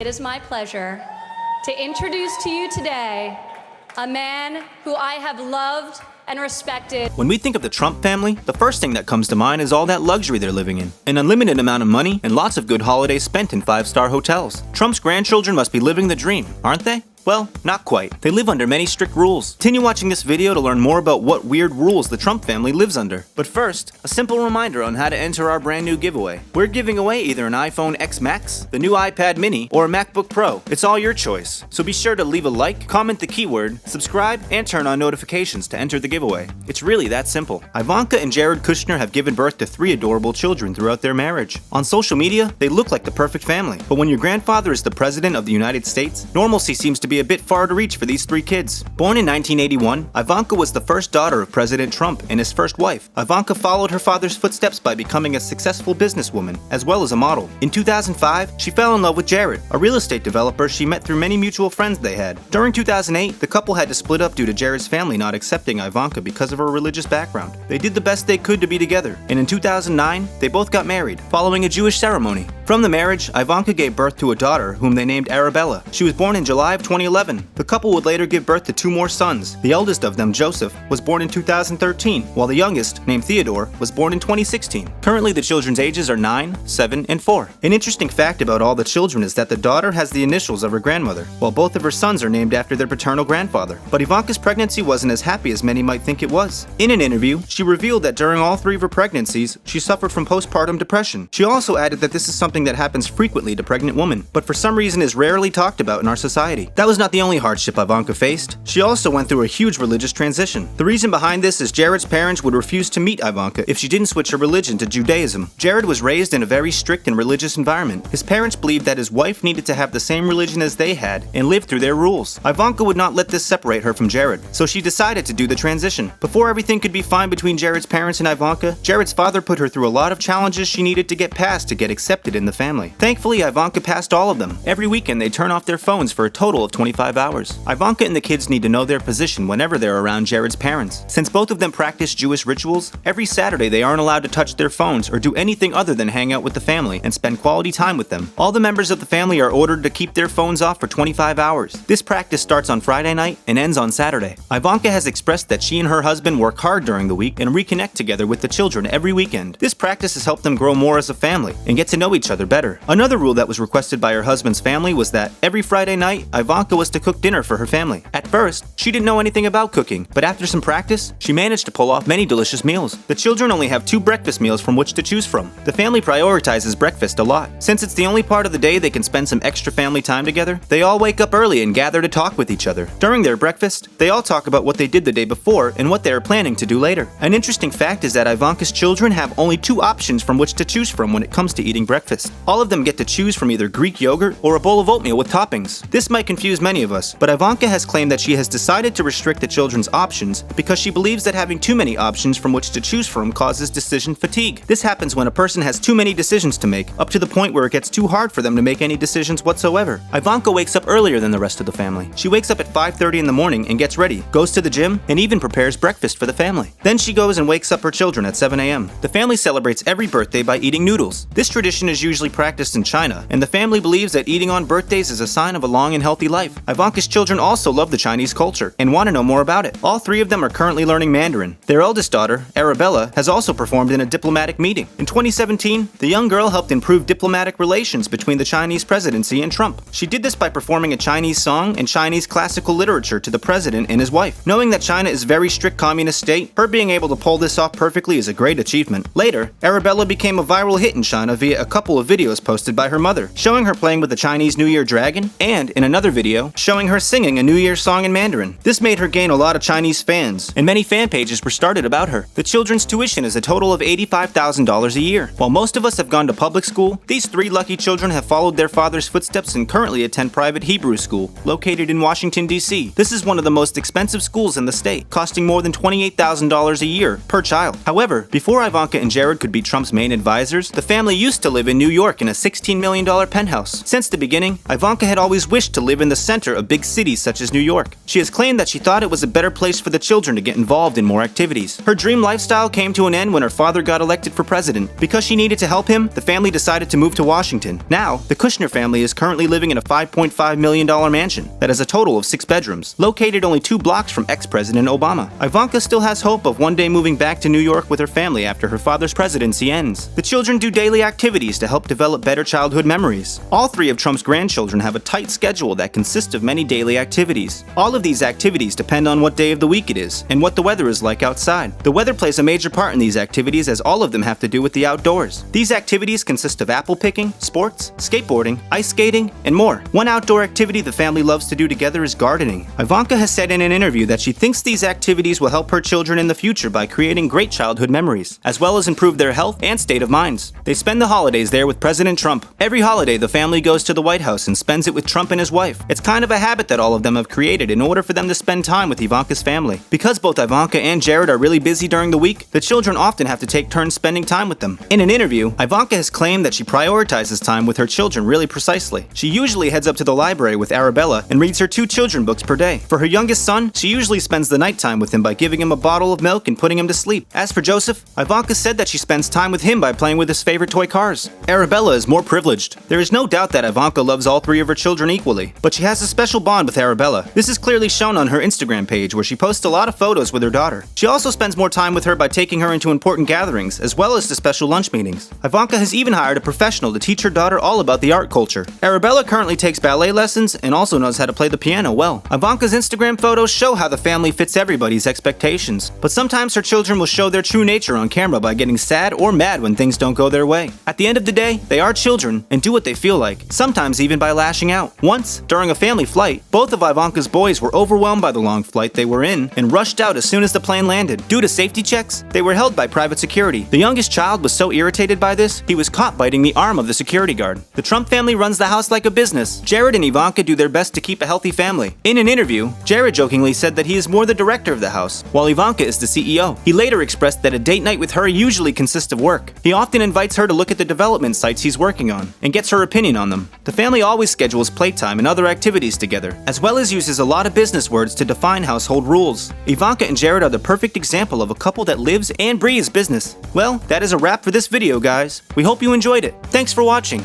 it is my pleasure to introduce to you today a man who I have loved and respected. When we think of the Trump family, the first thing that comes to mind is all that luxury they're living in. An unlimited amount of money and lots of good holidays spent in 5-star hotels. Trump's grandchildren must be living the dream, aren't they? Well, not quite. They live under many strict rules. Continue watching this video to learn more about what weird rules the Trump family lives under. But first, a simple reminder on how to enter our brand new giveaway. We're giving away either an iPhone X Max, the new iPad mini, or a MacBook Pro. It's all your choice. So be sure to leave a like, comment the keyword, subscribe, and turn on notifications to enter the giveaway. It's really that simple. Ivanka and Jared Kushner have given birth to 3 adorable children throughout their marriage. On social media, they look like the perfect family. But when your grandfather is the president of the United States, normalcy seems to be a bit far to reach for these 3 kids. Born in 1981, Ivanka was the first daughter of President Trump and his first wife. Ivanka followed her father's footsteps by becoming a successful businesswoman, as well as a model. In 2005, she fell in love with Jared, a real estate developer she met through many mutual friends they had. During 2008, the couple had to split up due to Jared's family not accepting Ivanka because of her religious background. They did the best they could to be together, and in 2009, they both got married, following a Jewish ceremony. From the marriage, Ivanka gave birth to a daughter whom they named Arabella. She was born in July of 2011. The couple would later give birth to 2 more sons. The eldest of them, Joseph, was born in 2013, while the youngest, named Theodore, was born in 2016. Currently, the children's ages are 9, 7, and 4. An interesting fact about all the children is that the daughter has the initials of her grandmother, while both of her sons are named after their paternal grandfather. But Ivanka's pregnancy wasn't as happy as many might think it was. In an interview, she revealed that during all 3 of her pregnancies, she suffered from postpartum depression. She also added that this is something that happens frequently to pregnant women, but for some reason is rarely talked about in our society. That was not the only hardship Ivanka faced. She also went through a huge religious transition. The reason behind this is Jared's parents would refuse to meet Ivanka if she didn't switch her religion to Judaism. Jared was raised in a very strict and religious environment. His parents believed that his wife needed to have the same religion as they had and live through their rules. Ivanka would not let this separate her from Jared, so she decided to do the transition. Before everything could be fine between Jared's parents and Ivanka, Jared's father put her through a lot of challenges she needed to get past to get accepted in the family. Thankfully, Ivanka passed all of them. Every weekend they turn off their phones for a total of 25 hours. Ivanka and the kids need to know their position whenever they're around Jared's parents. Since both of them practice Jewish rituals, every Saturday they aren't allowed to touch their phones or do anything other than hang out with the family and spend quality time with them. All the members of the family are ordered to keep their phones off for 25 hours. This practice starts on Friday night and ends on Saturday. Ivanka has expressed that she and her husband work hard during the week and reconnect together with the children every weekend. This practice has helped them grow more as a family and get to know each other better. Another rule that was requested by her husband's family was that every Friday night, Ivanka was to cook dinner for her family. At first, she didn't know anything about cooking, but after some practice, she managed to pull off many delicious meals. The children only have 2 breakfast meals from which to choose from. The family prioritizes breakfast a lot. Since it's the only part of the day they can spend some extra family time together, they all wake up early and gather to talk with each other. During their breakfast, they all talk about what they did the day before and what they are planning to do later. An interesting fact is that Ivanka's children have only 2 options from which to choose from when it comes to eating breakfast. All of them get to choose from either Greek yogurt or a bowl of oatmeal with toppings. This might confuse many of us, but Ivanka has claimed that she has decided to restrict the children's options because she believes that having too many options from which to choose from causes decision fatigue. This happens when a person has too many decisions to make, up to the point where it gets too hard for them to make any decisions whatsoever. Ivanka wakes up earlier than the rest of the family. She wakes up at 5:30 in the morning and gets ready, goes to the gym, and even prepares breakfast for the family. Then she goes and wakes up her children at 7 a.m. The family celebrates every birthday by eating noodles. This tradition is usually practiced in China, and the family believes that eating on birthdays is a sign of a long and healthy life. Ivanka's children also love the Chinese culture and want to know more about it. All 3 of them are currently learning Mandarin. Their eldest daughter, Arabella, has also performed in a diplomatic meeting. In 2017, the young girl helped improve diplomatic relations between the Chinese presidency and Trump. She did this by performing a Chinese song and Chinese classical literature to the president and his wife. Knowing that China is a very strict communist state, her being able to pull this off perfectly is a great achievement. Later, Arabella became a viral hit in China via a couple of videos posted by her mother, showing her playing with the Chinese New Year dragon, and in another video, showing her singing a New Year song in Mandarin. This made her gain a lot of Chinese fans, and many fan pages were started about her. The children's tuition is a total of $85,000 a year. While most of us have gone to public school, these 3 lucky children have followed their father's footsteps and currently attend private Hebrew school, located in Washington, D.C. This is one of the most expensive schools in the state, costing more than $28,000 a year per child. However, before Ivanka and Jared could be Trump's main advisors, the family used to live in New York in a $16 million penthouse. Since the beginning, Ivanka had always wished to live in the center of big cities such as New York. York. She has claimed that she thought it was a better place for the children to get involved in more activities. Her dream lifestyle came to an end when her father got elected for president. Because she needed to help him, the family decided to move to Washington. Now, the Kushner family is currently living in a $5.5 million mansion that has a total of 6 bedrooms, located only 2 blocks from ex-President Obama. Ivanka still has hope of one day moving back to New York with her family after her father's presidency ends. The children do daily activities to help develop better childhood memories. All 3 of Trump's grandchildren have a tight schedule that consists of many daily activities. All of these activities depend on what day of the week it is and what the weather is like outside. The weather plays a major part in these activities as all of them have to do with the outdoors. These activities consist of apple picking, sports, skateboarding, ice skating, and more. One outdoor activity the family loves to do together is gardening. Ivanka has said in an interview that she thinks these activities will help her children in the future by creating great childhood memories, as well as improve their health and state of minds. They spend the holidays there with President Trump. Every holiday, the family goes to the White House and spends it with Trump and his wife. It's kind of a habit that all of them have created in order for them to spend time with Ivanka's family. Because both Ivanka and Jared are really busy during the week, the children often have to take turns spending time with them. In an interview, Ivanka has claimed that she prioritizes time with her children really precisely. She usually heads up to the library with Arabella and reads her 2 children books per day. For her youngest son, she usually spends the nighttime with him by giving him a bottle of milk and putting him to sleep. As for Joseph, Ivanka said that she spends time with him by playing with his favorite toy cars. Arabella is more privileged. There is no doubt that Ivanka loves all 3 of her children equally, but she has a special bond with Arabella. This is clearly shown on her Instagram page, where she posts a lot of photos with her daughter. She also spends more time with her by taking her into important gatherings, as well as to special lunch meetings. Ivanka has even hired a professional to teach her daughter all about the art culture. Arabella currently takes ballet lessons and also knows how to play the piano well. Ivanka's Instagram photos show how the family fits everybody's expectations, but sometimes her children will show their true nature on camera by getting sad or mad when things don't go their way. At the end of the day, they are children and do what they feel like, sometimes even by lashing out. Once, during a family flight, both of Ivanka's boys were overwhelmed by the long flight they were in and rushed out as soon as the plane landed. Due to safety checks, they were held by private security. The youngest child was so irritated by this, he was caught biting the arm of the security guard. The Trump family runs the house like a business. Jared and Ivanka do their best to keep a healthy family. In an interview, Jared jokingly said that he is more the director of the house, while Ivanka is the CEO. He later expressed that a date night with her usually consists of work. He often invites her to look at the development sites he's working on and gets her opinion on them. The family always schedules playtime and other activities together, as well as uses a lot of business words to define household rules. Ivanka and Jared are the perfect example of a couple that lives and breathes business. Well, that is a wrap for this video, guys. We hope you enjoyed it. Thanks for watching.